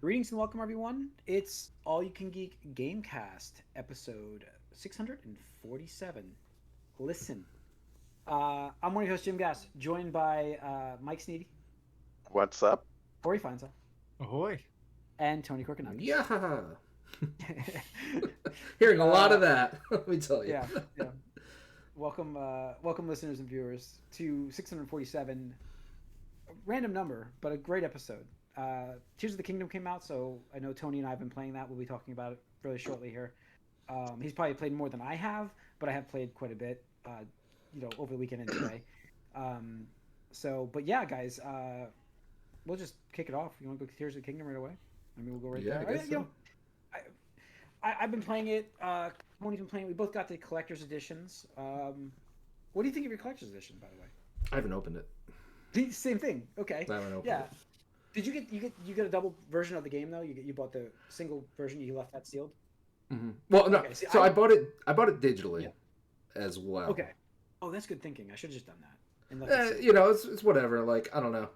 Greetings and welcome, everyone. It's All You Can Geek Gamecast, episode 647. Listen, I'm one of your hosts, Jim Gass, joined by Mike Sneedy, What's up? Corey Feinzel, Ahoy. and Tony Korkanakis. Yeah. Hearing a lot of that, let me tell you. Yeah. Welcome, listeners and viewers, to 647. Random number, but a great episode. Tears of the Kingdom came out, so I know Tony and I have been playing that. We'll be talking about it really shortly here. He's probably played more than I have, but I have played quite a bit, over the weekend and today. But yeah, guys, we'll just kick it off. You want to go Tears of the Kingdom right away? I mean, we'll go right there. I guess so. I've been playing it. Tony's been playing it. We both got the collector's editions. What do you think of your collector's edition, by the way? I haven't opened it. Same thing. Okay. I haven't opened Yeah. it. Did you get a double version of the game though? You bought the single version. You left that sealed. Mm-hmm. Well, no. Okay, see, I bought it digitally as well. Okay. Oh, that's good thinking. I should have just done that. And left it sealed. It's whatever. Like, I don't know.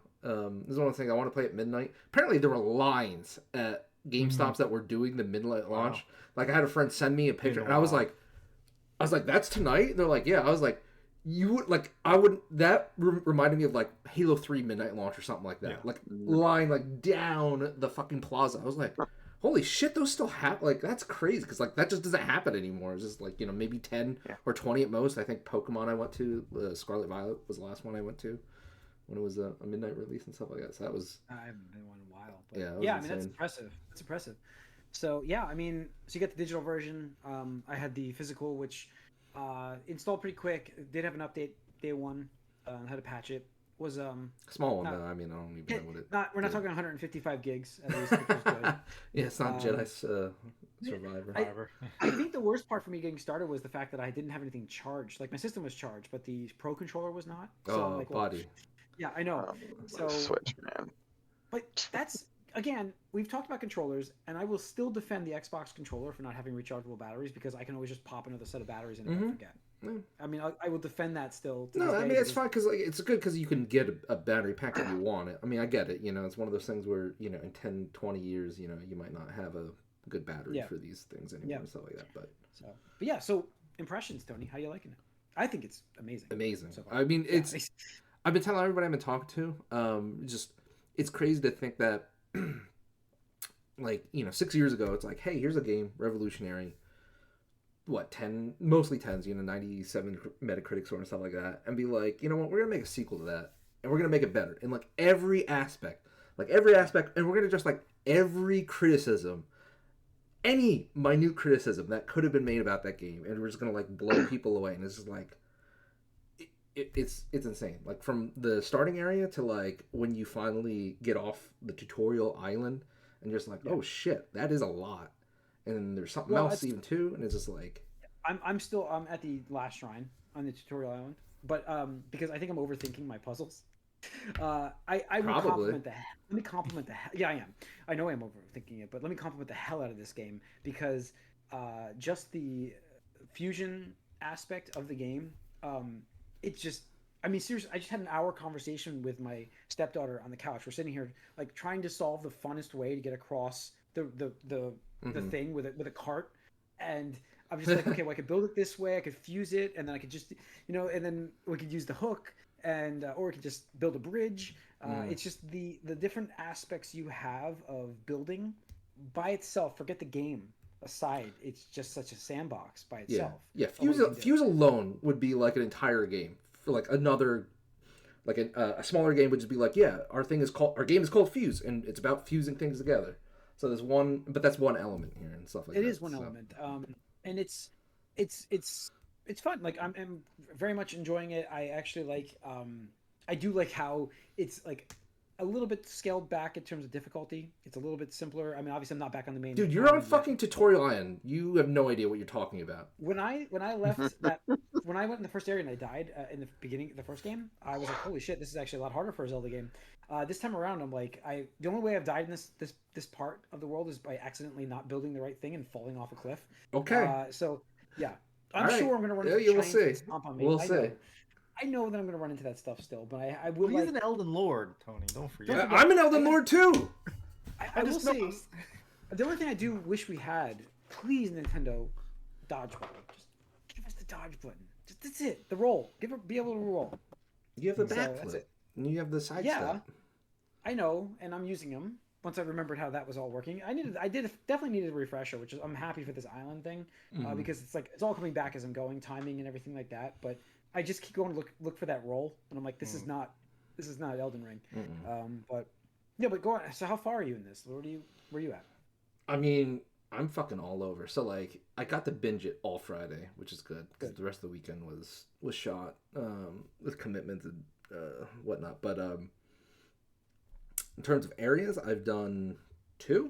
This is one of the things I want to play at midnight. Apparently, there were lines at GameStops that were doing the midnight launch. Wow. Like, I had a friend send me a picture, and I was like, that's tonight? And they're like, yeah. I was like, that reminded me of like Halo 3 midnight launch or something like that. Yeah. Like lying like down the fucking plaza. I was like, holy shit, those still happen. Like, that's crazy because like that just doesn't happen anymore. It's just like, maybe 10 or 20 at most. I think Pokemon I went to, Scarlet Violet was the last one I went to when it was a midnight release and stuff like that. So that was. I haven't been one in a while. But yeah, I mean that's impressive. That's impressive. So yeah, I mean, so you got the digital version. I had the physical, which. Installed pretty quick. Did have an update day one. Had to patch it. Was small one though. I mean, I don't even know what it. We're not talking 155 gigs at least, which is good. Yeah, it's not Jedi Survivor. I think the worst part for me getting started was the fact that I didn't have anything charged. Like my system was charged, but the Pro controller was not. So I'm like, body. Yeah, I know. So Switch, man. But that's. Again, we've talked about controllers, and I will still defend the Xbox controller for not having rechargeable batteries because I can always just pop another set of batteries in if I forget. Mm. I mean, I will defend that still. No, I mean, it's fine because like, it's good because you can get a battery pack if you want it. I mean, I get it. It's one of those things where, in 10, 20 years, you might not have a good battery for these things anymore and stuff like that. So impressions, Tony, how you liking it? I think it's amazing. Amazing. So I mean, I've been telling everybody I've been talking to, it's crazy to think that, like 6 years ago it's like, hey, here's a game revolutionary, 10 mostly 10s, 97 Metacritic score and stuff like that, and be like, you know what, we're gonna make a sequel to that and we're gonna make it better in like every aspect, and we're gonna just like every criticism, any minute criticism that could have been made about that game, and we're just gonna like blow people away. And it's just like it's insane, like from the starting area to like when you finally get off the tutorial island and just like, oh shit, that is a lot, and there's something else even too, and it's just like I'm still at the last shrine on the tutorial island, but because I think I'm overthinking my puzzles. I will compliment let me compliment the hell. Yeah, I am. I know I'm overthinking it, but let me compliment the hell out of this game because just the fusion aspect of the game. It's just, I mean, seriously, I just had an hour conversation with my stepdaughter on the couch. We're sitting here, like, trying to solve the funnest way to get across the thing with a cart, and I'm just like, okay, well, I could build it this way, I could fuse it, and then I could just, and then we could use the hook, and or we could just build a bridge. It's just the different aspects you have of building by itself. Forget the game aside, it's just such a sandbox by itself. Yeah. Fuse alone would be like an entire game. For like another, like a smaller game would just be like, yeah, our game is called Fuse, and it's about fusing things together. So there's one, but that's one element here and stuff like that. It is one element, and it's fun. Like I'm very much enjoying it. I actually like I do like how it's like a little bit scaled back in terms of difficulty. It's a little bit simpler. I mean, obviously, I'm not back on the main. Dude, you're on fucking tutorial island. You have no idea what you're talking about. When I left that, when I went in the first area and I died in the beginning of the first game, I was like, holy shit, this is actually a lot harder for a Zelda game. This time around, I'm like, the only way I've died in this part of the world is by accidentally not building the right thing and falling off a cliff. Okay. So yeah, I'm sure I'm gonna run into giants and stomp on me. We'll see. I know that I'm going to run into that stuff still, but I will. He's an Elden Lord, Tony. Don't forget. I'm an Elden Lord too. I will say, the only thing I do wish we had, please Nintendo, dodge button. Just give us the dodge button. Just that's it. The roll. Be able to roll. You have the backflip. And you have the side step. I know, and I'm using them. Once I remembered how that was all working, I definitely needed a refresher, which is I'm happy for this island thing, because it's all coming back as I'm going, timing and everything like that. But I just keep going to look for that roll, and I'm like, this is not Elden Ring. But go on. So how far are you in this? Where are you at? I mean, I'm fucking all over. So like, I got to binge it all Friday, which is good because the rest of the weekend was shot with commitments and whatnot. But in terms of areas, I've done 2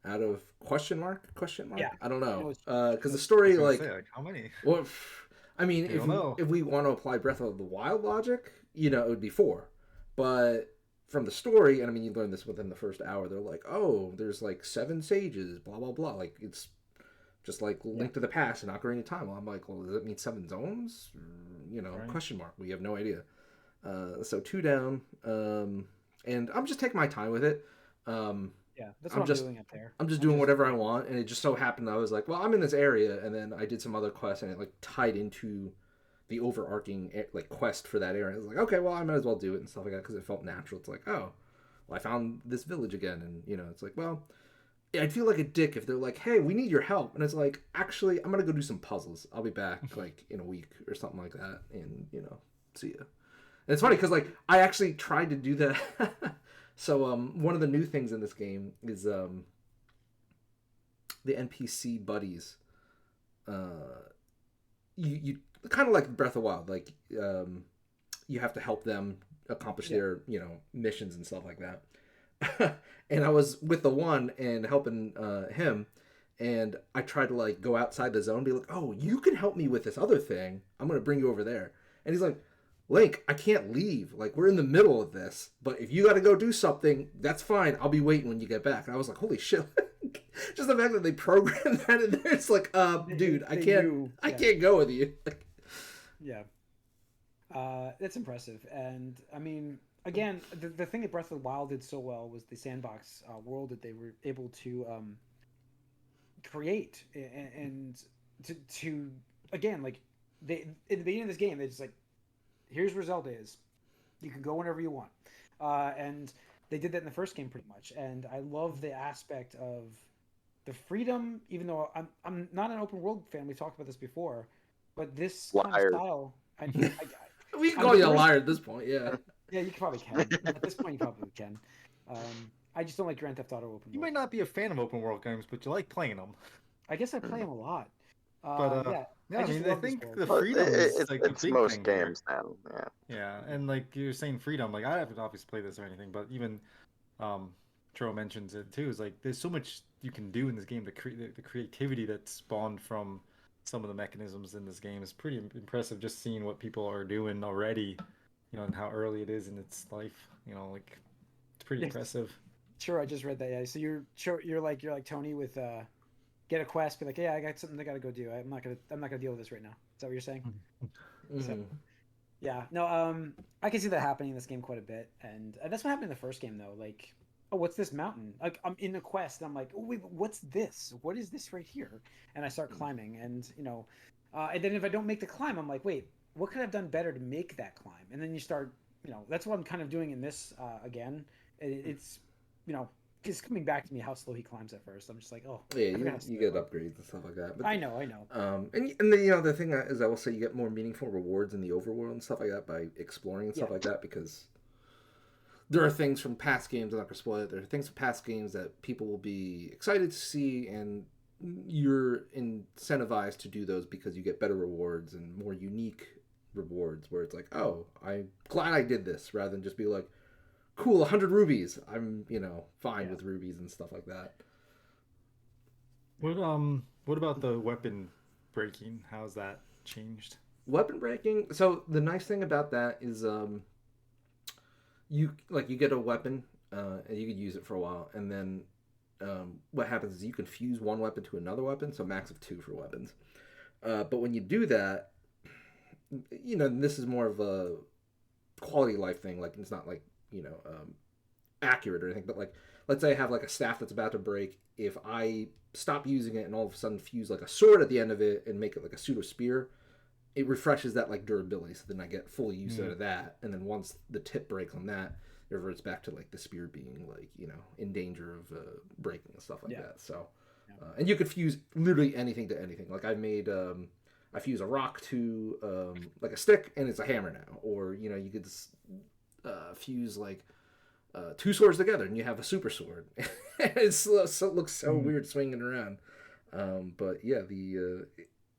out of question mark. Yeah. I don't know because the story like how many? Well, I mean, if we want to apply Breath of the Wild logic, it would be 4. But from the story, and I mean, you learn this within the first hour. They're like, oh, there's like 7 sages, blah blah blah. Like it's just like Link to the Past and Ocarina of Time. Well, I'm like, well, does that mean 7 zones? Right. Question mark. We have no idea. So 2 down. And I'm just taking my time with it. That's what I'm doing up there. I'm just doing whatever I want, and it just so happened I was like, well, I'm in this area, and then I did some other quests, and it like tied into the overarching like quest for that area. I was like, okay, well, I might as well do it and stuff like that because it felt natural. It's like, oh, well, I found this village again, and it's like, well, I'd feel like a dick if they're like, hey, we need your help, and it's like, actually, I'm gonna go do some puzzles. I'll be back like in a week or something like that, and see ya. And it's funny because like I actually tried to do that. So one of the new things in this game is the NPC buddies. You kind of like Breath of the Wild, like you have to help them accomplish their missions and stuff like that. And I was with the one and helping him, and I tried to like go outside the zone, and be like, oh, you can help me with this other thing. I'm gonna bring you over there. And he's like, Link, I can't leave. Like, we're in the middle of this. But if you got to go do something, that's fine. I'll be waiting when you get back. And I was like, holy shit. Just the fact that they programmed that in there, it's like, dude, I can't go with you. Yeah. That's impressive. And, I mean, again, the thing that Breath of the Wild did so well was the sandbox world that they were able to create. And to again, like, in the beginning of this game, it's like, here's where Zelda is. You can go whenever you want. And they did that in the first game pretty much. And I love the aspect of the freedom, even though I'm not an open world fan. We talked about this before. But this kind of style... we can call you a liar at this point, yeah. Yeah, you probably can. At this point, you probably can. I just don't like Grand Theft Auto open world. You might not be a fan of open world games, but you like playing them. I guess I play them a lot. I think the freedom is like it's the big most thing games here. now. Yeah, and like you're saying freedom, like I haven't obviously played this or anything, but even Tro mentions it too. Is like there's so much you can do in this game. The creativity that spawned from some of the mechanisms in this game is pretty impressive. Just seeing what people are doing already, and how early it is in its life. Like it's pretty impressive. Sure, I just read that. Yeah, so you're like Tony with get a quest, be like, yeah, I got something I gotta go do. I'm not gonna deal with this right now. Is that what you're saying? Mm-hmm. So, yeah, no, I can see that happening in this game quite a bit, and that's what happened in the first game though. Like, oh, what's this mountain? Like, I'm in a quest, and I'm like, oh wait, what's this? What is this right here? And I start climbing, and and then if I don't make the climb, I'm like, wait, what could I have done better to make that climb? And then you start, that's what I'm kind of doing in this again. It's it's coming back to me how slow he climbs at first. I'm just like, oh, yeah, you get upgrades and stuff like that. But, I know. And the thing is, I will say you get more meaningful rewards in the overworld and stuff like that by exploring and stuff like that, because there are things from past games, I'm not gonna spoil it. There are things from past games that people will be excited to see, and you're incentivized to do those because you get better rewards and more unique rewards. Where it's like, oh, I'm glad I did this, rather than just be like, cool, 100 rubies. I'm, fine with rubies and stuff like that. What about the weapon breaking? How's that changed? Weapon breaking. So the nice thing about that is, you get a weapon, and you could use it for a while, and then what happens is you can fuse one weapon to another weapon, so max of 2 for weapons. But when you do that, this is more of a quality of life thing. Like, it's not like accurate or anything, but like, let's say I have like a staff that's about to break. If I stop using it and all of a sudden fuse like a sword at the end of it and make it like a pseudo spear, it refreshes that like durability. So then I get full use out of that, and then once the tip breaks on that, it reverts back to like the spear being like in danger of breaking and stuff like that. So, and you could fuse literally anything to anything. Like I've made I fuse a rock to like a stick and it's a hammer now, or you could fuse like two swords together and you have a super sword. It looks so weird swinging around. But yeah,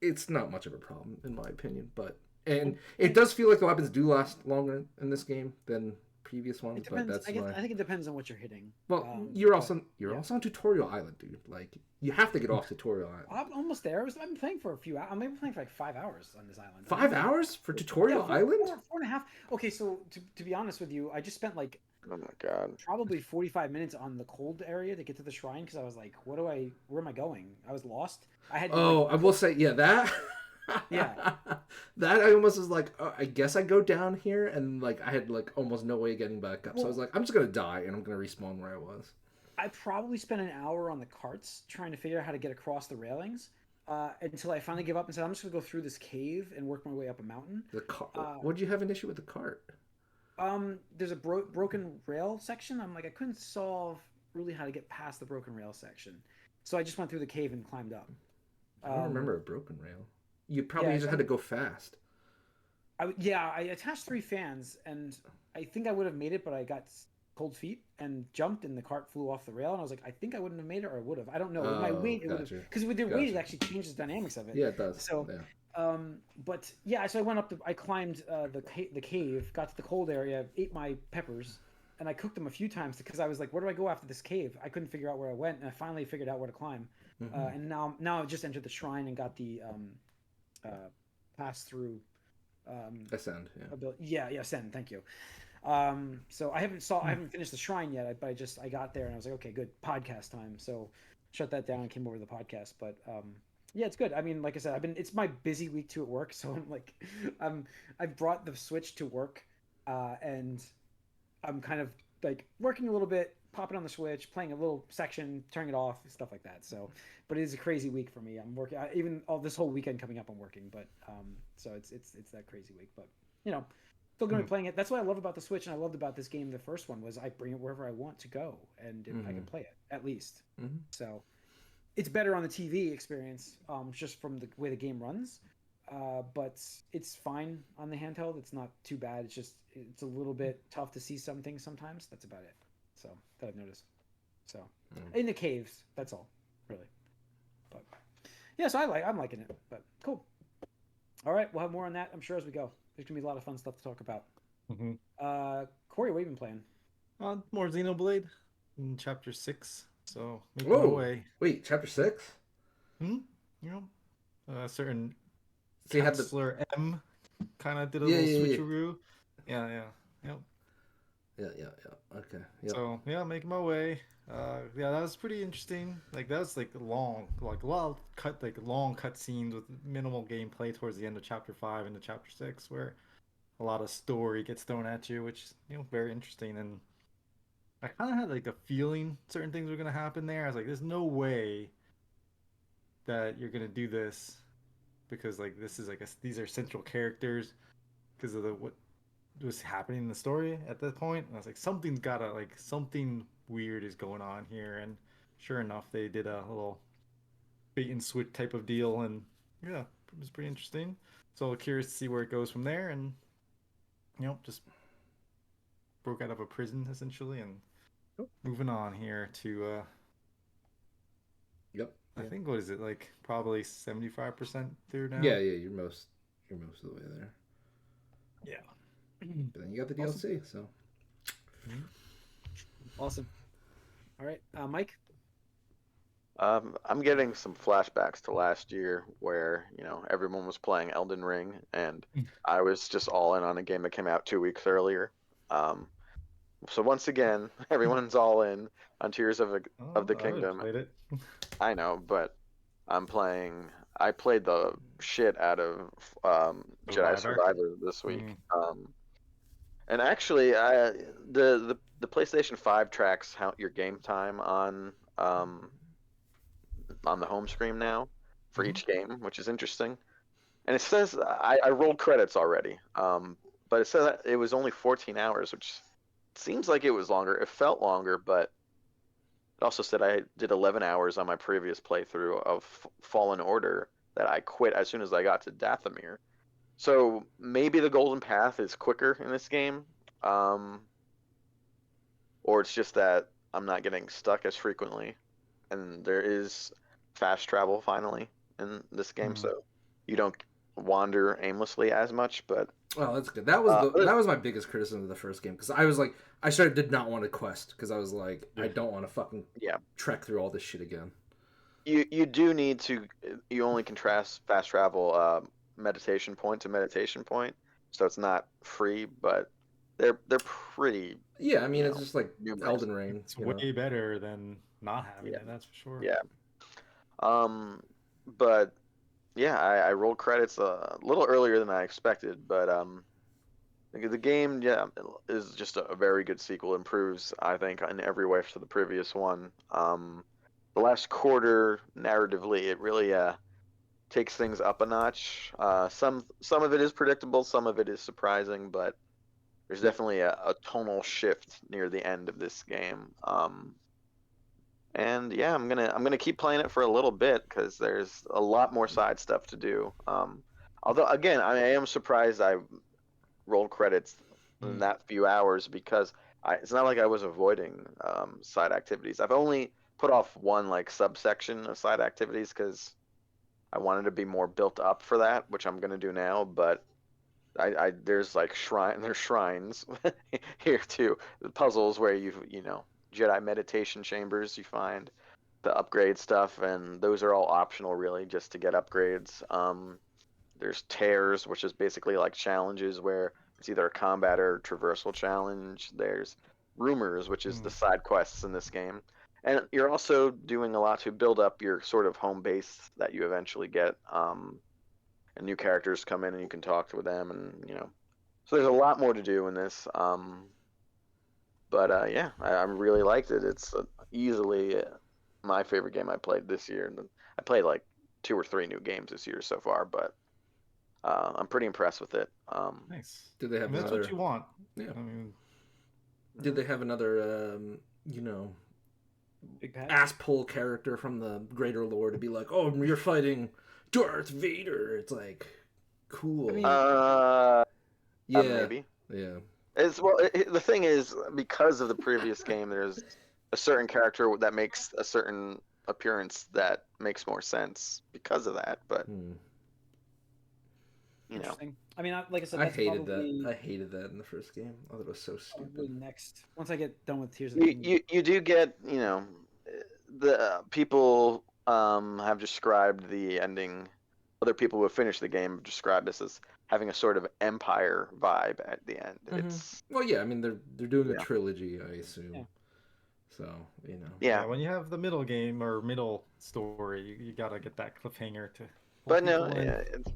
it's not much of a problem in my opinion. But it does feel like the weapons do last longer in this game than previous ones. But that's I think it depends on what you're hitting. Well, you're also on Tutorial Island, dude. Like you have to get off Tutorial Island. I'm almost there. I'm playing for a few hours. I'm maybe playing for like 5 hours on this island. 5 hours for Tutorial Island? 4.5. Okay, so to be honest with you, I just spent like, oh my god, probably 45 minutes on the cold area to get to the shrine because I was like, where am I going? I was lost. I will say, that. Yeah, that I almost was like, I guess I go down here, and like I had like almost no way of getting back up. So I was like, I'm just gonna die, and I'm gonna respawn where I was. I probably spent an hour on the carts trying to figure out how to get across the railings until I finally gave up and said, I'm just gonna go through this cave and work my way up a mountain. The cart. What did you have an issue with the cart? There's a broken rail section. I'm like, I couldn't solve really how to get past the broken rail section, so I just went through the cave and climbed up. I don't remember a broken rail. You probably just had to go fast. I attached 3 fans, and I think I would have made it, but I got cold feet and jumped, and the cart flew off the rail, and I was like, I think I wouldn't have made it, or I would have. I don't know. My weight, because with your weight, it actually changes the dynamics of it. Yeah, it does. So, but yeah, so I went up. I climbed the cave, got to the cold area, ate my peppers, and I cooked them a few times because I was like, where do I go after this cave? I couldn't figure out where I went, and I finally figured out where to climb. And now I've just entered the shrine and got the pass through ascend ascend, thank you. So I haven't finished the shrine yet, but I got there and I was like, okay, good, podcast time, so shut that down and came over to the podcast. But yeah, it's good. I mean, like I said, it's my busy week too at work, so I'm like I've brought the Switch to work, and I'm kind of like working a little bit, popping on the Switch, playing a little section, turning it off, stuff like that. So, but it is a crazy week for me. I'm working even all this whole weekend coming up. I'm working, but so it's that crazy week. But still gonna be playing it. That's what I love about the Switch, and I loved about this game. The first one was I bring it wherever I want to go, and I can play it at least. So it's better on the TV experience, just from the way the game runs. But it's fine on the handheld. It's not too bad. It's a little bit tough to see some things sometimes. That's about it. So that I've noticed. So in the caves, that's all, really. But yeah, so I'm liking it. But cool. All right, we'll have more on that, I'm sure, as we go. There's gonna be a lot of fun stuff to talk about. Corey, what have you been playing? More Xenoblade in Chapter 6. So wait, Chapter 6? Certain so you Chancellor M kind of did a little switcheroo. Yeah. Okay. Yep. So making my way. That was pretty interesting. Like that was like long, like a lot of long cut scenes with minimal gameplay towards the end of Chapter 5 into Chapter 6, where a lot of story gets thrown at you, which is very interesting. And I kind of had like a feeling certain things were gonna happen there. I was like, there's no way that you're gonna do this, because like this is like these are central characters because of what was happening in the story at that point. And I was like, something weird is going on here. And sure enough, they did a little bait and switch type of deal, and yeah, it was pretty interesting. So curious to see where it goes from there. And just broke out of a prison essentially, and moving on here to I think, what is it, like probably 75% through now? Yeah, you're most of the way there. Yeah. But then you got the DLC, so. Awesome. All right, Mike? I'm getting some flashbacks to last year where, everyone was playing Elden Ring, and I was just all in on a game that came out 2 weeks earlier. So once again, everyone's all in on Tears of the Kingdom. Played it. I know, but I played the shit out of Jedi Survivor this week. And actually, the the PlayStation 5 tracks your game time on the home screen now for each game, which is interesting. And it says I rolled credits already, but it says it was only 14 hours, which seems like it was longer. It felt longer, but it also said I did 11 hours on my previous playthrough of Fallen Order that I quit as soon as I got to Dathomir. So maybe the Golden Path is quicker in this game, or it's just that I'm not getting stuck as frequently, and there is fast travel finally in this game, so you don't wander aimlessly as much. But well, that's good. That was my biggest criticism of the first game, because I was like, I did not want to quest, because I was like, I don't want to fucking trek through all this shit again. You do need to. You only can fast travel meditation point to meditation point, so it's not free, but they're pretty. Yeah, I mean, it's just like numerous. Elden Ring. It's way better than not having it. That's for sure. Yeah. But yeah, I rolled credits a little earlier than I expected, but the game is just a very good sequel. Improves, I think, in every way to the previous one. The last quarter, narratively, it really takes things up a notch. Some of it is predictable, some of it is surprising, but there's definitely a tonal shift near the end of this game. And yeah, I'm gonna keep playing it for a little bit because there's a lot more side stuff to do. Although again, I am surprised I rolled credits in that few hours, because it's not like I was avoiding side activities. I've only put off one like subsection of side activities because I wanted to be more built up for that, which I'm gonna do now. But there's like shrines here too. The puzzles where you know. Jedi meditation chambers you find to upgrade stuff, and those are all optional really, just to get upgrades. There's tears, which is basically like challenges where it's either a combat or traversal challenge. There's rumors, which is the side quests in this game, and you're also doing a lot to build up your sort of home base that you eventually get. And new characters come in and you can talk with them, and so there's a lot more to do in this. But yeah, I really liked it. It's easily my favorite game I played this year. I played like 2 or 3 new games this year so far, but I'm pretty impressed with it. Nice. Did they have that's what you want. Yeah. I mean, did they have another, ass pull character from the greater lore to be like, oh, you're fighting Darth Vader? It's like, cool. I mean, yeah. Maybe. Yeah. The thing is, because of the previous game, there's a certain character that makes a certain appearance that makes more sense because of that. But Interesting. I mean, like I said, I hated that. I hated that in the first game. I thought it was so stupid. Next, once I get done with Tears of the Kingdom, you do get, the people have described the ending. Other people who have finished the game have described this as having a sort of Empire vibe at the end. It's I mean, they're doing a trilogy, I assume. Yeah. So Yeah. When you have the middle game or middle story, you gotta get that cliffhanger to. But no, it's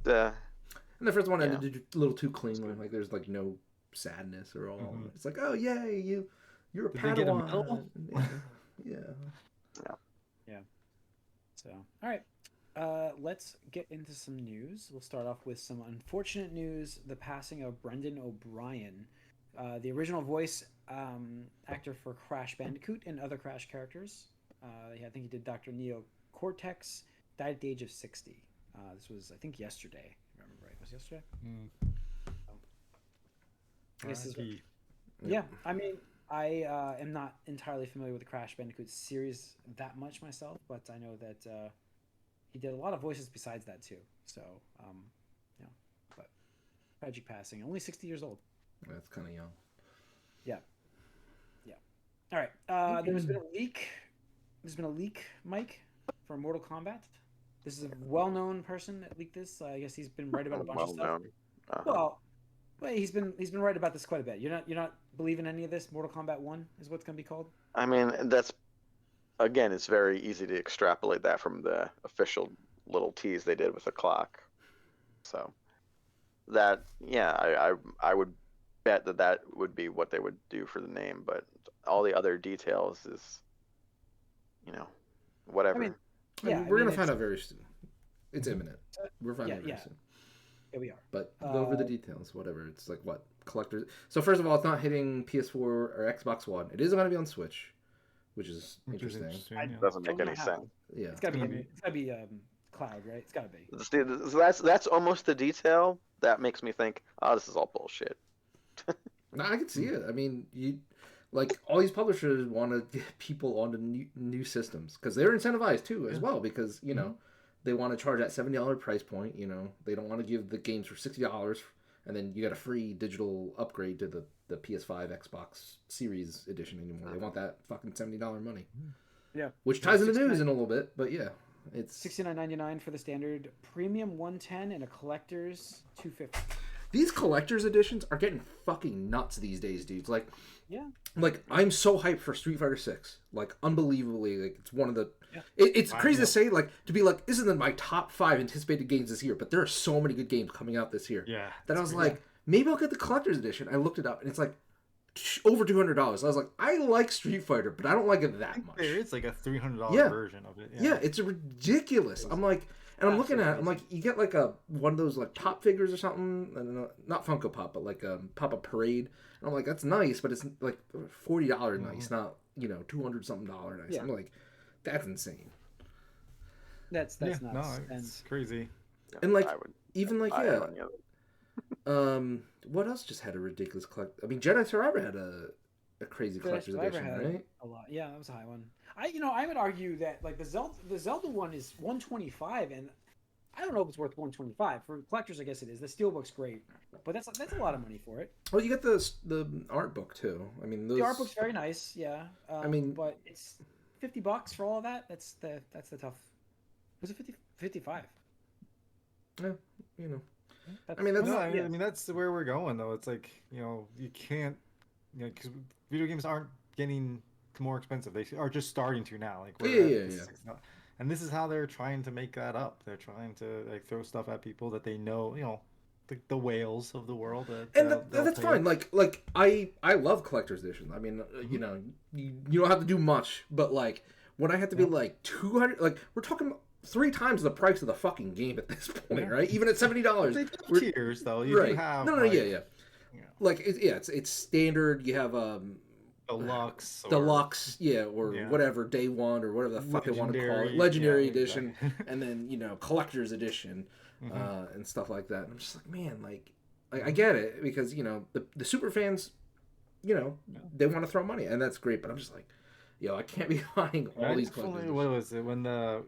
and the first one ended a little too cleanly. Like there's like no sadness or all. It's like, oh yay, you're a Padawan. Yeah. So all right. Let's get into some news. We'll start off with some unfortunate news: the passing of Brendan O'Brien, the original voice actor for Crash Bandicoot and other Crash characters. I think he did Dr. Neo Cortex. Died at the age of 60. This was, I think, yesterday. Remember right? Was it yesterday? I guess I mean, I am not entirely familiar with the Crash Bandicoot series that much myself, but I know that he did a lot of voices besides that too. So, but tragic passing. Only 60 years old. That's kind of young. Yeah. All right. There's been a leak, Mike, for Mortal Kombat. This is a well-known person that leaked this. I guess he's been right about a bunch of stuff. Well, he's been right about this quite a bit. You're not believing any of this? Mortal Kombat 1 is what's going to be called? I mean, it's very easy to extrapolate that from the official little tease they did with the clock. So that, I would bet that would be what they would do for the name, but all the other details is, whatever. I mean, yeah, we're gonna find out very soon. It's imminent. We're finding out very soon. Yeah, we are. But go over the details, whatever. It's like what collectors. So first of all, it's not hitting PS4 or Xbox One. It is going to be on Switch, which is interesting. It doesn't make any sense. Yeah, it's gotta be cloud, right? It's gotta be. That's almost the detail that makes me think, oh, this is all bullshit. No, I can see it. I mean, all these publishers want to get people onto new systems because they're incentivized too, as well, because they want to charge that $70 price point. They don't want to give the games for $60 and then you get a free digital upgrade to the PS5, Xbox Series edition anymore. They want that fucking $70 money. Yeah, which ties into news in a little bit, but yeah, it's $69.99 for the standard, premium $110, and a collector's $250. These collector's editions are getting fucking nuts these days, dudes. I'm so hyped for Street Fighter 6. Unbelievably, it's one of the. Yeah. It's crazy to say, this isn't my top 5 anticipated games this year, but there are so many good games coming out this year. Yeah. That I was like, maybe I'll get the collector's edition. I looked it up, and it's over $200. I was like, I like Street Fighter, but I don't like it that much. It's like a $300 version of it. Yeah, it's ridiculous. I'm like. And I'm looking at it, I'm like, you get one of those pop figures or something, and not Funko Pop, but Pop Up Parade. And I'm like, that's nice, but it's $40 nice, not $200 something nice. Yeah. I'm like, that's insane. That's nuts. No, it's crazy. And what else just had a ridiculous collect? I mean, Jedi Survivor had a crazy collector's edition, right? A lot. Yeah, that was a high one. I would argue that the Zelda one is $125, and I don't know if it's worth $125 for collectors. I guess it is. The steelbook's great, but that's a lot of money for it. Well, you get the art book too. I mean, the art book's very nice. Yeah. But it's $50 for all of that. That's the tough. Was it 55? Yeah, That's, I mean, that's where we're going though. It's you can't, because video games aren't getting more expensive. They are just starting to now. And this is how they're trying to make that up. They're trying to throw stuff at people that they know, the whales of the world. That's fine. I love collector's editions. I mean, you don't have to do much, but when I have to be $200, we're talking 3 times the price of the fucking game at this point, right? Even at $70. They have tiers though. You do have it's standard. You have Deluxe, or whatever, day one or whatever the fuck they want to call it, legendary edition, and then collector's edition, and stuff like that. And I'm just like, man, I get it because the super fans, they want to throw money, and that's great. But I'm just like, I can't be buying all these collector's. What was it when the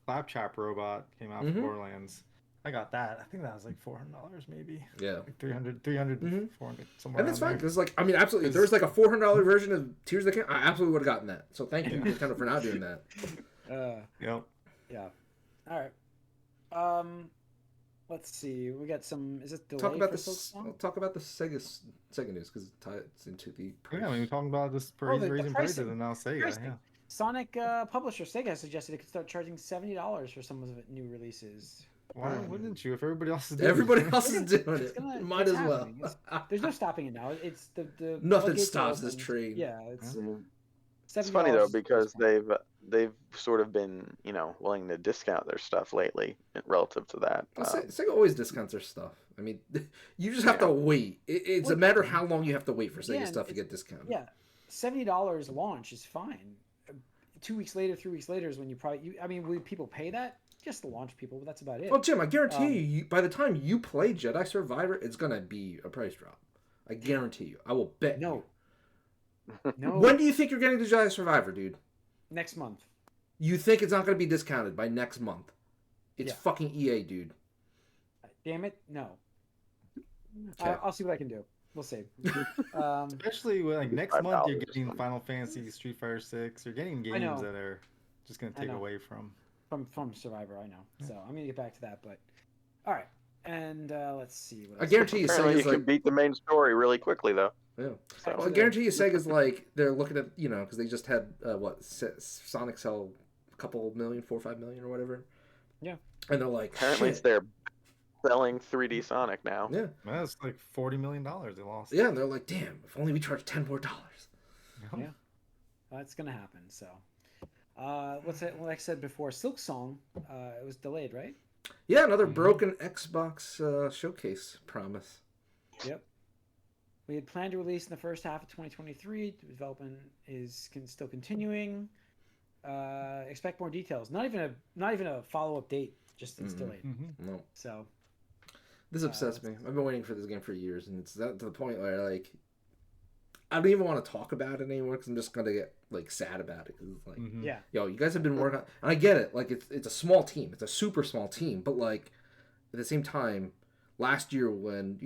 Claptrap robot came out for Borderlands? I got that. I think that was $400 maybe. Yeah. 300, 400, somewhere. And that's fine because absolutely, if there was a $400 version of Tears of the Kingdom, I absolutely would have gotten that. So thank you, Nintendo, for not doing that. Yep. Yeah. All right. Let's see. We got some. Is it delayed? Talk about the Sega news because it ties into the price. Yeah, we're talking about this raising prices and now Sega. Yeah. Sonic publisher Sega suggested it could start charging $70 for some of its new releases. Why wouldn't you? If everybody else is doing it, might as well. There's no stopping it now. It's the nothing stops this train. Yeah, it's. It's funny though because they've sort of been willing to discount their stuff lately relative to that. Sega always discounts their stuff. I mean, you just have to wait. It's a matter of how long you have to wait for Sega stuff to get discounted. Yeah, $70 launch is fine. 2 weeks later, 3 weeks later is when will people pay that? Just the launch people, but that's about it. Well, Jim, I guarantee you, by the time you play Jedi Survivor, it's gonna be a price drop. I guarantee you. I will bet. No. When do you think you're getting the Jedi Survivor, dude? Next month. You think it's not gonna be discounted by next month? It's fucking EA, dude. Damn it, no. Okay. I'll see what I can do. We'll see. Especially when next month you're getting Final Fantasy, Street Fighter 6. You're getting games that are just gonna take away from Survivor. I know. So I'm gonna get back to that, but all right. And let's see. I guarantee you, Sega's you can beat the main story really quickly though. Yeah. So. Well, I guarantee you, Sega's they're looking at because they just had Sonic sell a couple million, 4 or 5 million or whatever. Yeah. And they're like, apparently shit. it's their selling 3D Sonic now. Yeah. That's like $40 million they lost. Yeah, and they're like, damn, if only we charged $10 more. Yeah, that's gonna happen. So, what's it? Like I said before, Silk Song, it was delayed, right? Yeah, another broken Xbox showcase promise. Yep. We had planned to release in the first half of 2023. Development is still continuing. Expect more details. Not even a follow-up date. Just it's delayed. No. So this upsets me. I've been waiting for this game for years, and it's to the point where like I don't even want to talk about it anymore because I'm just gonna get like sad about it. Cause it's like, yeah, yo, you guys have been working on, and I get it. Like it's a small team. It's a super small team, but like at the same time, last year when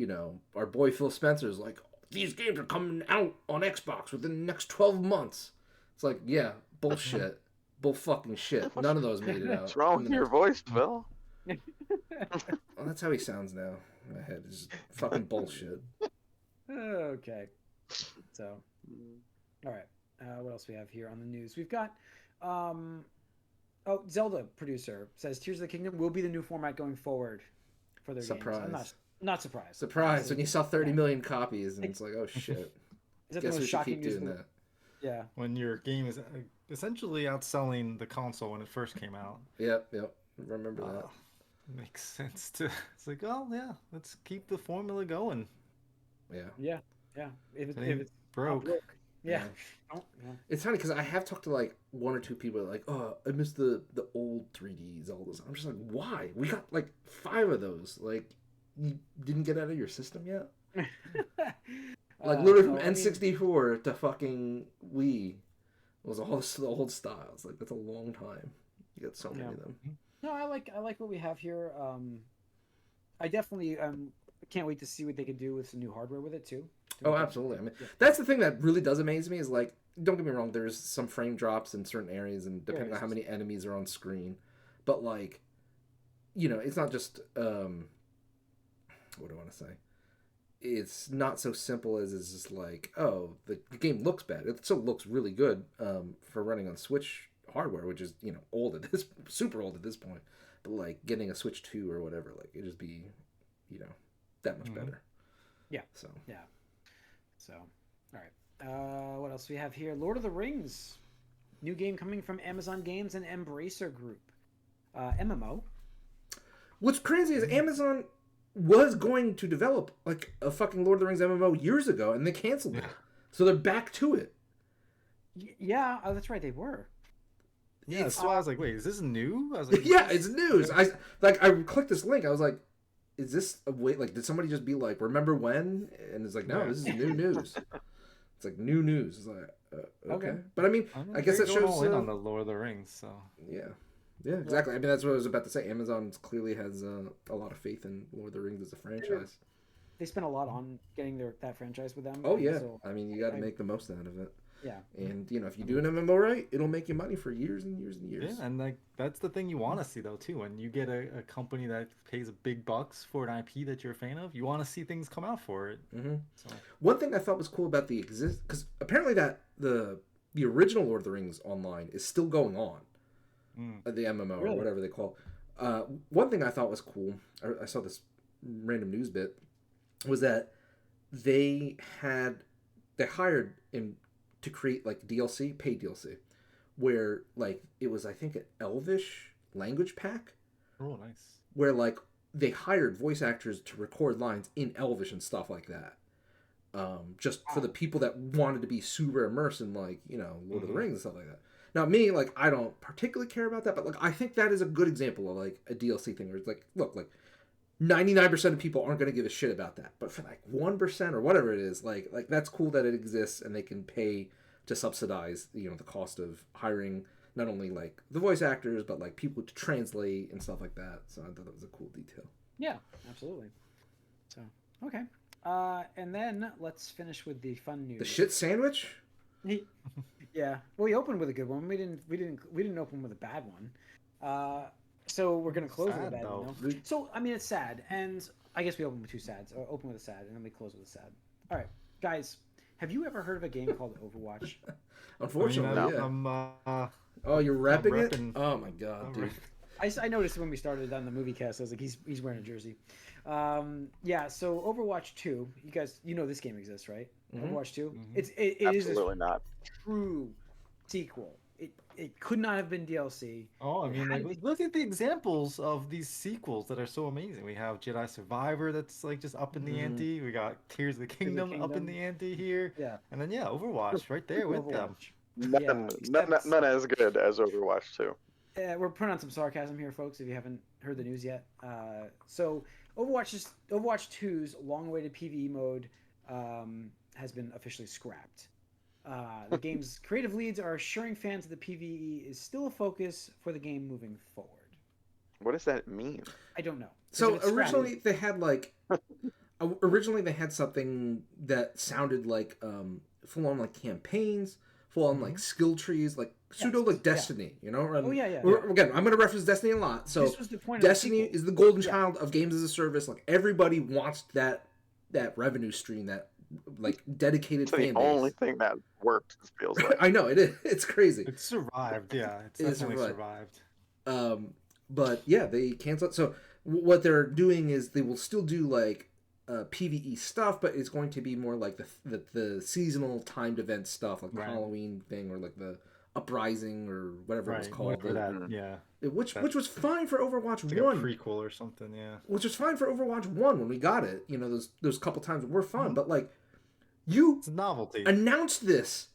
our boy Phil Spencer's like, these games are coming out on Xbox within the next 12 months. It's like, yeah, bullshit. Bull fucking shit. None of those made it out. What's wrong with your voice, Phil? Well, that's how he sounds now. In my head is fucking bullshit. Okay. So, all right. What else we have here on the news? We've got, Zelda producer says Tears of the Kingdom will be the new format going forward for their games. I'm not surprised. Surprise when you sell 30 million copies and it's like, oh shit. Is that Guess the we most should shocking keep news? doing that. Yeah. When your game is essentially outselling the console when it first came out. Yep. Remember that. Makes sense to. It's like, oh yeah, let's keep the formula going. Yeah. If it's broke. Yeah. It's funny because I have talked to like one or two people like, oh, I miss the old 3D Zeldas. I'm just like, why? We got like 5 of those. Like, you didn't get out of your system yet? Like literally from N64 to fucking Wii was all the old styles. Like that's a long time. You got so many of them. No, I like what we have here. I definitely can't wait to see what they can do with some new hardware with it too. Oh, absolutely. I mean, that's the thing that really does amaze me is like, don't get me wrong, there's some frame drops in certain areas and depending on how many enemies are on screen, but like, it's not just what do I want to say? It's not so simple as it's just like, oh, the game looks bad. It still looks really good for running on Switch hardware, which is super old at this point. But like getting a Switch 2 or whatever, like it'd just be, that much better. Yeah. So all right. What else do we have here? Lord of the Rings, new game coming from Amazon Games and Embracer Group, MMO. What's crazy is Amazon was going to develop like a fucking Lord of the Rings MMO years ago, and they canceled it. So they're back to it. Yeah, that's right. They were. Yeah, so I was like, wait, is this new? I was like, yeah, it's news. I clicked this link. I was like, is this a wait? Like, did somebody just be like, remember when? And it's like, no, this is new news. It's like new news. It's like, okay. But I mean, I guess it shows all in on the Lord of the Rings. So yeah, exactly. I mean, that's what I was about to say. Amazon clearly has a lot of faith in Lord of the Rings as a franchise. They spent a lot on getting that franchise with them. Oh yeah, so, I mean, you got to make the most out of it. Yeah. And if you do an MMO right, it'll make you money for years and years and years. Yeah, and like that's the thing you want to see though too. When you get a company that pays big bucks for an IP that you're a fan of, you want to see things come out for it. Mm-hmm. So. One thing I thought was cool about because apparently that the original Lord of the Rings online is still going on, the MMO or whatever they call it. One thing I thought was cool, I saw this random news bit, was that they hired to create like DLC, paid DLC, where like it was I think an Elvish language pack. Oh, nice. Where like they hired voice actors to record lines in Elvish and stuff like that, just for the people that wanted to be super immersed in like Lord of the Rings and stuff like that. Now me, like I don't particularly care about that, but like I think that is a good example of like a DLC thing where it's like, look, like 99% of people aren't going to give a shit about that. But for like 1% or whatever it is, like that's cool that it exists and they can pay to subsidize, the cost of hiring not only like the voice actors, but like people to translate and stuff like that. So I thought that was a cool detail. Yeah, absolutely. So, okay. And then let's finish with the fun news. The shit sandwich? Yeah. Well, we opened with a good one. We didn't open with a bad one. So we're gonna close with a bad one. So I mean, it's sad, and I guess we open with 2 sads, or open with a sad, and then we close with a sad. All right, guys, have you ever heard of a game called Overwatch? Unfortunately, yeah. I'm oh, you're repping it? Oh my god, dude. I noticed when we started on the movie cast, I was like, he's wearing a jersey. Yeah. So Overwatch 2, you guys, this game exists, right? Overwatch 2. It is Absolutely not. True sequel. It could not have been DLC. Oh, I mean, like, look at the examples of these sequels that are so amazing. We have Jedi Survivor that's like just up in the ante. We got Tears of the Kingdom up in the ante here. Yeah. And then Overwatch right there with them. None as good as Overwatch 2. We're putting on some sarcasm here, folks, if you haven't heard the news yet. So Overwatch 2's long-awaited PvE mode has been officially scrapped. The game's creative leads are assuring fans that the PvE is still a focus for the game moving forward. What does that mean? I don't know. So originally they had something that sounded like full on like campaigns, full on like skill trees, like pseudo like Destiny, you know? And again, I'm going to reference Destiny a lot. So this was the point Destiny is the golden child of games as a service. Like everybody wants that revenue stream, that like dedicated fan base. The only thing that worked, it feels like. I know it is. It's crazy. It survived, yeah. It's definitely survived. But yeah, they canceled. So what they're doing is they will still do like PvE stuff, but it's going to be more like the seasonal timed event stuff, like the Halloween thing or like the Uprising or whatever it was called. Which was fine for Overwatch 1. Like a prequel or something, yeah. Which was fine for Overwatch 1 when we got it. Those couple times were fun, but like it's a novelty. Announced this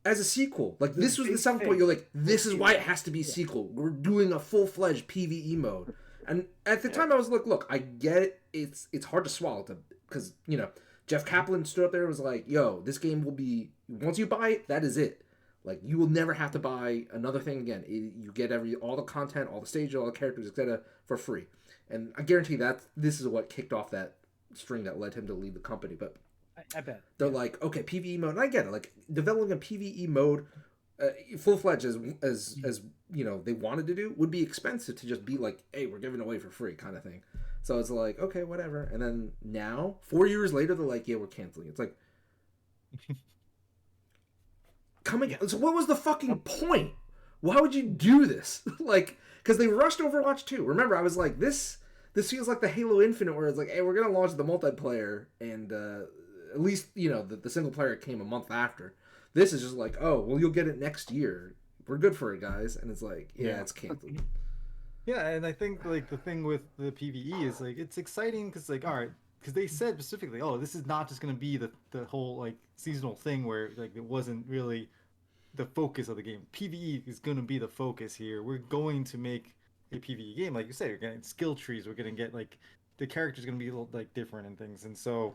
as a sequel. Like this was the selling point. You're like, this is why it has to be a sequel. We're doing a full-fledged PvE mode. And at the time I was like, look, I get it. It's hard to swallow because, Jeff Kaplan stood up there and was like, yo, this game will be, once you buy it, that is it. Like, you will never have to buy another thing again. You get all the content, all the stages, all the characters, etc. for free. And I guarantee that this is what kicked off that string that led him to leave the company. But I bet. They're like, okay, PvE mode. And I get it. Like, developing a PvE mode, full-fledged as they wanted to do, would be expensive to just be like, hey, we're giving away for free kind of thing. So it's like, okay, whatever. And then now, 4 years later, they're like, yeah, we're canceling. It's like, come again. So what was the fucking point? Why would you do this? Like, because they rushed Overwatch 2. Remember, I was like, this feels like the Halo Infinite, where it's like, hey, we're going to launch the multiplayer, and at least, the single player came a month after. This is just like, oh, well, you'll get it next year. We're good for it, guys. And it's like, yeah. It's canceled. Yeah, and I think, like, the thing with the PvE is, like, it's exciting because, like, all right, because they said specifically, oh, this is not just going to be the whole, like, seasonal thing where, like, it wasn't really the focus of the game. PvE is going to be the focus here. We're going to make a PvE game. Like you said, we're getting skill trees. We're going to get, like, the character's going to be a little, like, different and things. And so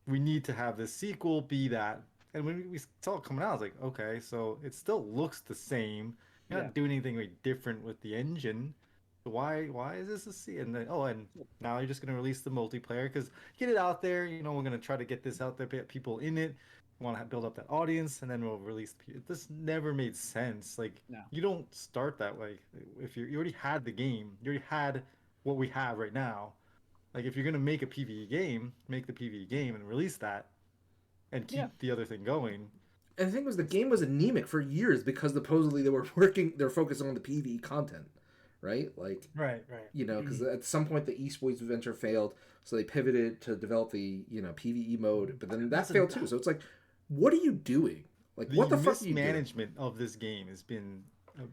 we need to have this sequel be that. And when we saw it coming out, I was like, okay, so it still looks the same. You're not doing anything really different with the engine. Why is this a C? And then, and now you're just going to release the multiplayer because get it out there. We're going to try to get this out there, get people in it. Want to build up that audience, and then we'll release. This never made sense. Like, you don't start that way. If you already had the game, you already had what we have right now. Like, if you're going to make a PvE game, make the PvE game and release that, and keep the other thing going. And the thing was, the game was anemic for years because supposedly they're focusing on the PvE content. Right? Like, right. Because at some point the esports venture failed, so they pivoted to develop the, PvE mode, but then that failed too. So it's like, what are you doing? Like, what the fuck are you doing? Management of this game has been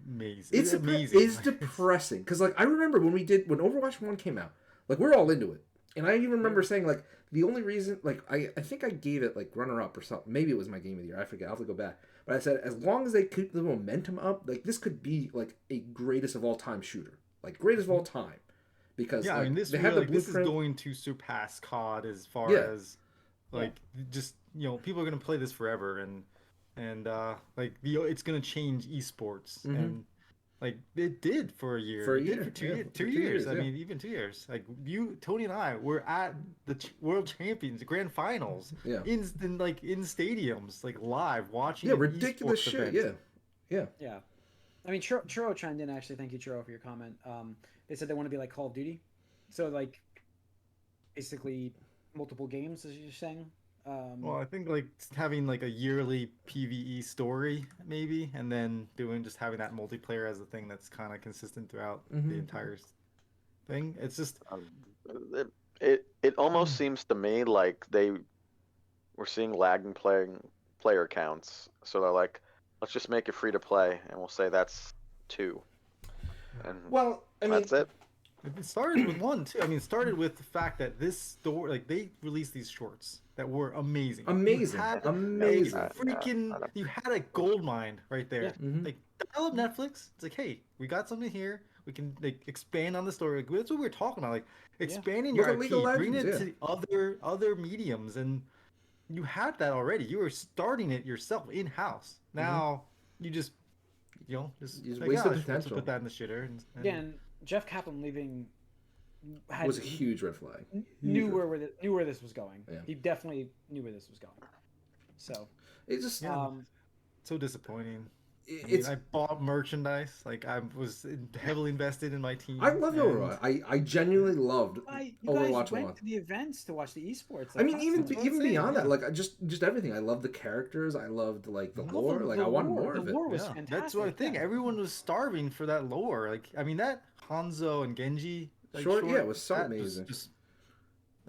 amazing. It's amazing. It's depressing. Because, like, I remember when Overwatch 1 came out, like, we're all into it. And I even remember saying, like, the only reason, like, I think I gave it, like, runner-up or something. Maybe it was my game of the year. I forget. I'll have to go back. But I said, as long as they keep the momentum up, like, this could be, like, a greatest of all time shooter. Like, greatest of all time. Because, I mean, this is going to surpass COD as far as, like, just, people are going to play this forever. And like, it's going to change esports. Mm-hmm. And, like, it did for a year. For 2 years. I mean, even 2 years. Like, Tony and I were at the World Champions, the Grand Finals, in stadiums, like, live, watching ridiculous shit, event. Yeah. I mean, Churro chimed in, actually. Thank you, Churro, for your comment. They said they want to be like Call of Duty. So, like, basically multiple games, as you're saying. Well, I think like having like a yearly PvE story maybe, and then just having that multiplayer as a thing that's kind of consistent throughout the entire thing. It's just it almost seems to me like we're seeing lagging player counts, so they're like, let's just make it free to play, and we'll say that's 2, and Well, I mean, that's it. It started with one too. I mean, it started with the fact that this store, like, they released these shorts that were amazing. Amazing. You had a gold mine right there. Yeah. Mm-hmm. Like, I love Netflix. It's like, hey, we got something here. We can like expand on the story. Like, that's what we were talking about. Like expanding your IP, bringing it to other mediums, and you had that already. You were starting it yourself in house. Now you just like, waste the let's potential. put that in the shitter. And Jeff Kaplan leaving was a huge red flag. Knew where this was going. Yeah. He definitely knew where this was going. So it just so disappointing. I bought merchandise. Like, I was heavily invested in my team. I love Overwatch. I genuinely loved you Overwatch guys went to the events to watch the esports. Like, I mean, even beyond that, like just everything. I loved the characters. I loved like the lore. Like I wanted more of it. The lore was fantastic. That's what I think. Everyone was starving for that lore. Like, I mean, that Hanzo and Genji short, it was so amazing.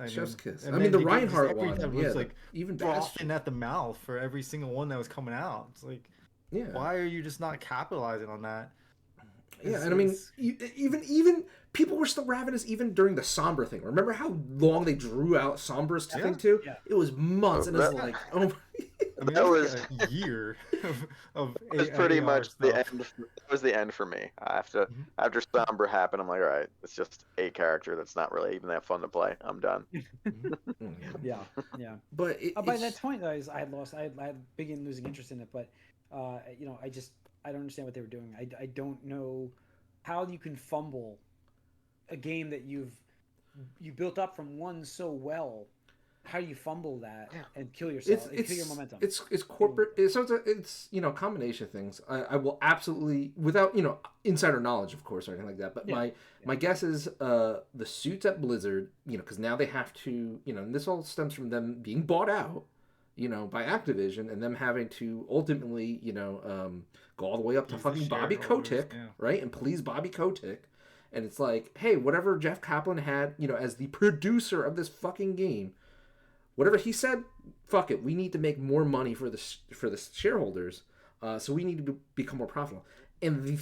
Chef's kiss. I mean, the Reinhardt one. Was like even frothing at the mouth for every single one that was coming out. It's like, why are you just not capitalizing on that? And I mean, even people were still ravenous even during the Sombra thing. Remember how long they drew out Sombra's thing too? Yeah. It was months, and it's like, I mean, that was like a year of it was pretty much stuff. The end. It was the end for me. After Sombra happened, I'm like, all right, it's just a character that's not really even that fun to play. I'm done. yeah. But by that point, though, I had begun losing interest in it. But I don't understand what they were doing. I don't know how you can fumble a game that you built up from one so well. How do you fumble that and kill yourself? Kill your momentum. It's corporate. It's a combination of things. I will absolutely, without insider knowledge, of course, or anything like that. But my guess is the suits at Blizzard, because now they have to, and this all stems from them being bought out, by Activision, and them having to ultimately, go all the way up to fucking Bobby Kotick, right, and please Bobby Kotick. And it's like, hey, whatever Jeff Kaplan had, as the producer of this fucking game, whatever he said, fuck it. We need to make more money for the shareholders, so we need to become more profitable. And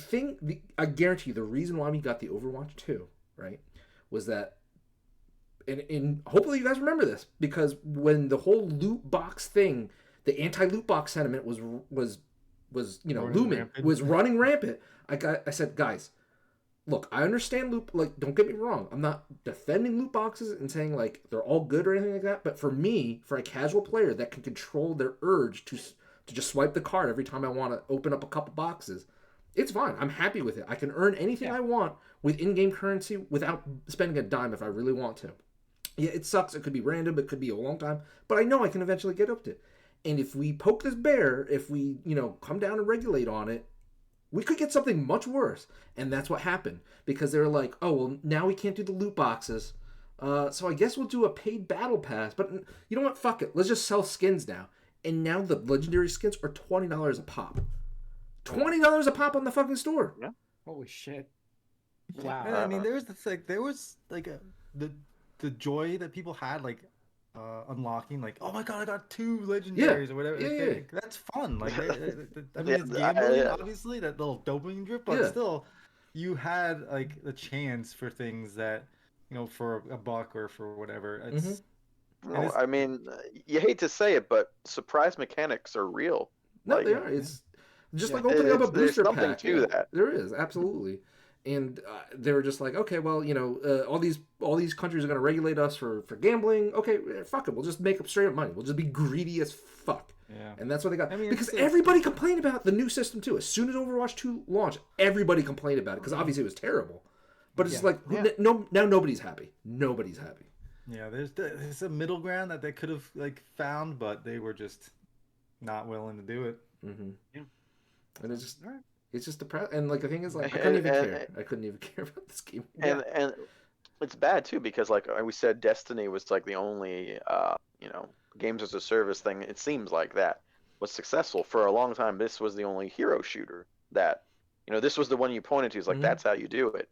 I guarantee you, the reason why we got the Overwatch 2, right, was that, and hopefully you guys remember this, because when the whole loot box thing, the anti-loot box sentiment was looming, was running rampant. I said, guys, look, I understand don't get me wrong. I'm not defending loot boxes and saying like they're all good or anything like that. But for me, for a casual player that can control their urge to just swipe the card every time I want to open up a couple boxes, it's fine. I'm happy with it. I can earn anything I want with in-game currency without spending a dime if I really want to. Yeah, it sucks. It could be random. It could be a long time. But I know I can eventually get up to it. And if we poke this bear, if we, come down and regulate on it, we could get something much worse. And that's what happened. Because they were like, oh, well, now we can't do the loot boxes. So I guess we'll do a paid battle pass. But you know what? Fuck it. Let's just sell skins now. And now the legendary skins are $20 a pop. $20 a pop on the fucking store. Yeah. Holy shit. Wow. I mean, there was the joy that people had, like, unlocking, like, oh my god, I got 2 legendaries or whatever. That's fun. Like, I mean, it's gambling, obviously, that little dopamine drip, but still, you had like the chance for things that, for a buck or for whatever. I mean, you hate to say it, but surprise mechanics are real. No, they are. It's just like opening up a booster pack. There's something to that. There is, absolutely. And they were just like, okay, well, all these countries are going to regulate us for gambling. Okay, fuck it. We'll just make up straight up money. We'll just be greedy as fuck. Yeah. And that's what they got. I mean, because everybody complained about the new system too. As soon as Overwatch 2 launched, everybody complained about it because obviously it was terrible. But it's now nobody's happy. Nobody's happy. Yeah, there's a middle ground that they could have found, but they were just not willing to do it. Mm-hmm. Yeah. And it's just it's just depressing. And the thing is, I couldn't even care. I couldn't even care about this game. And it's bad too because, like we said, Destiny was like the only games as a service thing, it seems like that was successful for a long time. This was the only hero shooter that, this was the one you pointed to. It's like, that's how you do it.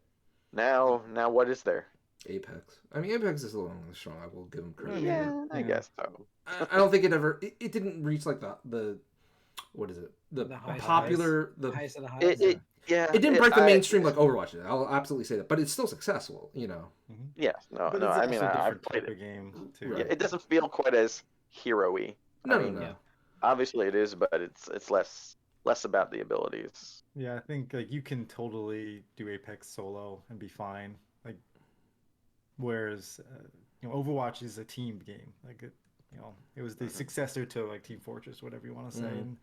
Now what is there? Apex. I mean, Apex is a little strong. I will give them credit. Yeah, I guess so. I don't think it didn't reach like the what is it? The popular, the highest of the highest. It didn't break the mainstream like Overwatch did. I'll absolutely say that, but it's still successful. Yeah, no. I mean, I've played it. Game too. Yeah, it doesn't feel quite as hero-y. No. Obviously it is, but it's less about the abilities. Yeah, I think like you can totally do Apex solo and be fine. Like, whereas Overwatch is a team game. Like it was the successor to like Team Fortress, whatever you want to say, and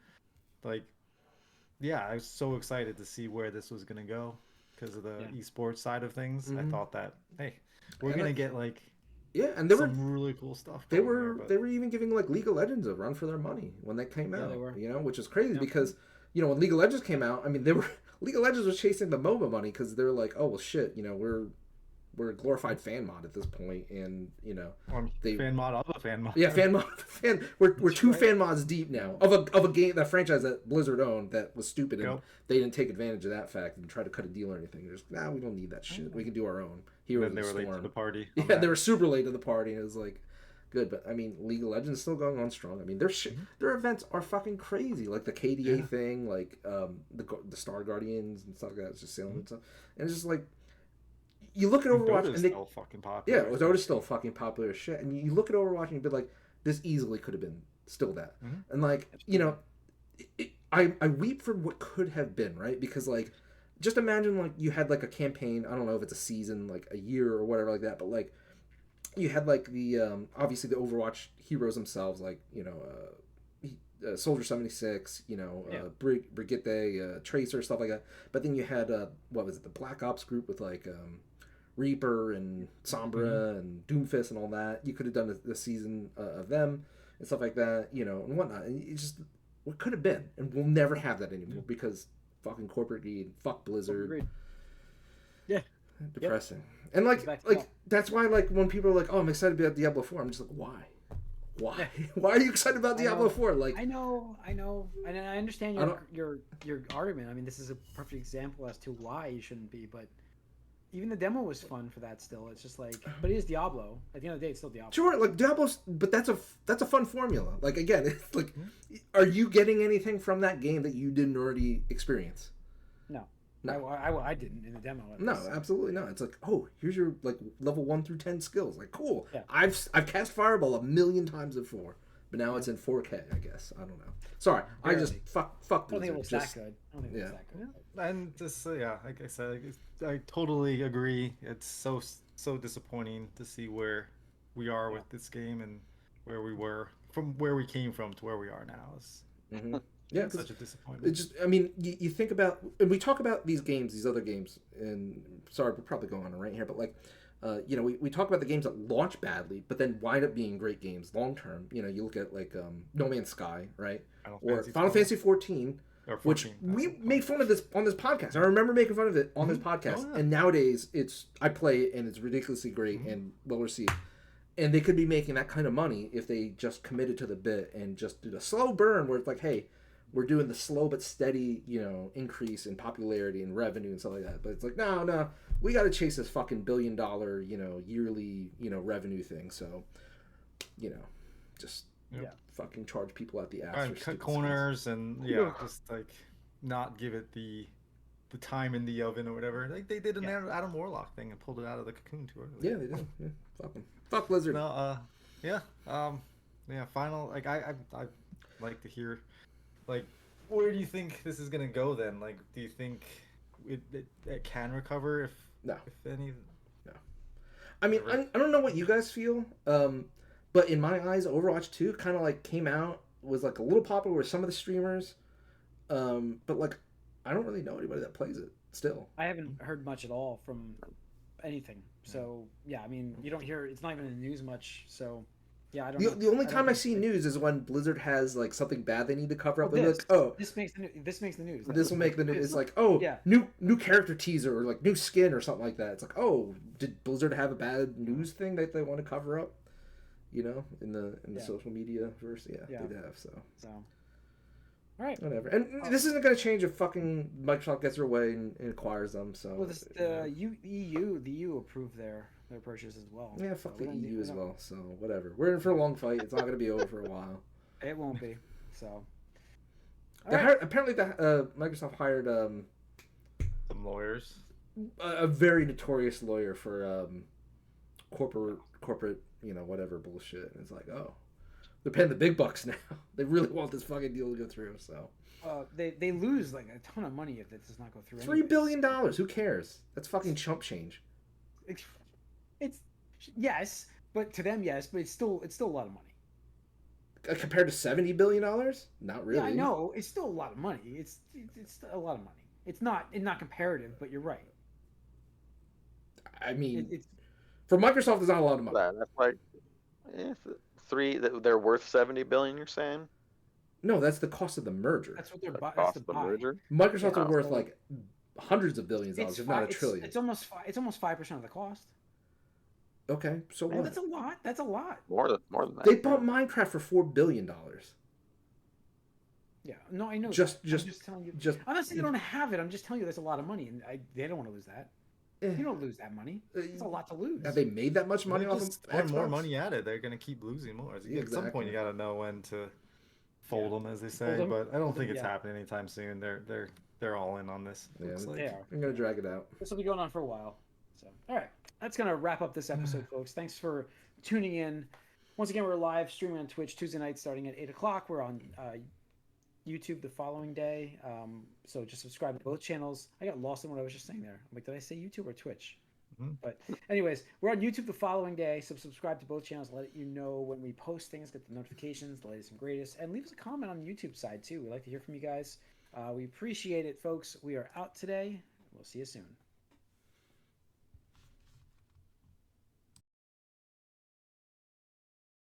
like. Yeah, I was so excited to see where this was going to go because of the esports side of things. I thought that, hey, we're going to get like and there some really cool stuff. They were even giving like League of Legends a run for their money when they came out. They were. Which is crazy because when League of Legends came out, I mean, League of Legends was chasing the MOBA money because they're like, oh well, shit, we're a glorified fan mod at this point, and fan mod of a fan mod. Yeah, fan mod of a fan. We're two fan mods deep now of a game, that franchise that Blizzard owned that was stupid, and they didn't take advantage of that fact and try to cut a deal or anything. They're just we don't need that shit. We can do our own. Heroes of the Storm. They were late to the party. Yeah, they were super late to the party, and it was like good, but I mean, League of Legends is still going on strong. I mean, their events are fucking crazy, like the KDA thing, like the Star Guardians and stuff like that. It's just sailing and stuff, and it's just like. You look at Overwatch and they still fucking popular. Yeah, Dota's still fucking popular as shit. And you look at Overwatch and you'd be like, this easily could have been still that. And like, I weep for what could have been, right? Because like, just imagine like you had like a campaign. I don't know if it's a season, like a year or whatever like that, but like you had like the obviously the Overwatch heroes themselves, like Soldier 76, Brigitte, Tracer, stuff like that. But then you had what was it, the Black Ops group with like Reaper and Sombra and Doomfist and all that. You could have done the season of them and stuff like that, and whatnot. And it's just what could have been, and we'll never have that anymore because fucking corporate greed, fuck Blizzard. Yeah, depressing. And like that's why like when people are like, "Oh, I'm excited about Diablo 4," I'm just like, why? Why are you excited about Diablo 4? Like I know, and I understand your argument. I mean, this is a perfect example as to why you shouldn't be, but. Even the demo was fun for that still. It's just like, but it is Diablo. At the end of the day, it's still Diablo. Sure, like Diablo's, but that's a fun formula. Like again, it's like, are you getting anything from that game that you didn't already experience? No. I didn't in the demo. No, absolutely not. It's like, oh, here's your like level 1 through 10 skills. Like, cool. Yeah. I've cast Fireball 1,000,000 times before, but now it's in 4K. I guess I don't know. Sorry, barely. I just fuck. I don't think it was that good. I don't think it was that good. And just like I said, I totally agree. It's so disappointing to see where we are with this game and where we were from where we came from to where we are now. It's such a disappointment. It just, I mean, you think about, and we talk about these games, these other games, and sorry, we're probably going on a rant here, but like, we talk about the games that launch badly, but then wind up being great games long term. You look at like No Man's Sky, right, or Final Fantasy 14. Which we made fun of this on this podcast. I remember making fun of it on this podcast. And nowadays, I play it and it's ridiculously great and well received. And they could be making that kind of money if they just committed to the bit and just did a slow burn where it's like, hey, we're doing the slow but steady, increase in popularity and revenue and stuff like that. But it's like, no, we got to chase this fucking $1 billion, yearly, revenue thing. So, just fucking charge people at the ass. And cut corners and just like not give it the time in the oven or whatever. Like they did an Adam Warlock thing and pulled it out of the cocoon too early. Yeah, they did. Yeah, fuck them. Fuck Blizzard. No, final. Like I like to hear, like, where do you think this is gonna go then? Like, do you think it can recover if any? No. I mean, I don't know what you guys feel. But in my eyes, Overwatch 2 kind of like came out, was like a little popular with some of the streamers. But like, I don't really know anybody that plays it still. I haven't heard much at all from anything. So yeah, I mean, you don't hear, it's not even in the news much. So yeah, I don't know. The only time I see news is when Blizzard has like something bad they need to cover up. This makes the news. This will make the news. It's like, new character teaser or like new skin or something like that. It's like, oh, did Blizzard have a bad news thing that they want to cover up? you know, in the social media verse. Yeah, they'd have so. All right. Whatever. And this isn't going to change if fucking Microsoft gets their way and acquires them. So. Well, the EU approved their purchase as well. Yeah, fuck the EU as well. So whatever. We're in for a long fight. It's not going to be over for a while. It won't be. So. Apparently, Microsoft hired some lawyers. A very notorious lawyer for corporate, you know, whatever bullshit. And it's like, oh, they're paying the big bucks now. They really want this fucking deal to go through. So they lose like a ton of money if it does not go through. $3 billion. Who cares? That's fucking chump change. It's yes, but to them yes, but it's still a lot of money. Compared to $70 billion? Not really. Yeah, I know. It's still a lot of money. It's a lot of money. It's not comparative, but you're right. I mean, for Microsoft, it's not a lot of money. That's like they're worth $70 billion. You're saying? No, that's the cost of the merger. That's what they're buying. Cost of the merger. Microsoft is worth like hundreds of billions of dollars, if not a trillion. It's almost 5% of the cost. Okay, so what? That's a lot. That's a lot. More than that. They bought Minecraft for $4 billion. Yeah, no, I know. I'm just telling you. I'm not saying they don't have it. I'm just telling you that's a lot of money, and they don't want to lose that. You don't lose that money. It's a lot to lose. Have they made that much money off of Xbox? More money at it. They're going to keep losing more. At some point, you got to know when to fold them, as they say. But I don't think it's happening anytime soon. They're all in on this. Yeah, I'm going to drag it out. This will be going on for a while. So, all right, that's going to wrap up this episode, folks. Thanks for tuning in. Once again, we're live streaming on Twitch Tuesday night starting at 8 o'clock. We're on YouTube the following day. So just subscribe to both channels. I got lost in what I was just saying there. I'm like, did I say YouTube or Twitch? Mm-hmm. But anyways, we're on YouTube the following day. So subscribe to both channels. Let you know when we post things, get the notifications, the latest and greatest. And leave us a comment on the YouTube side too. We'd like to hear from you guys. We appreciate it, folks. We are out today. We'll see you soon.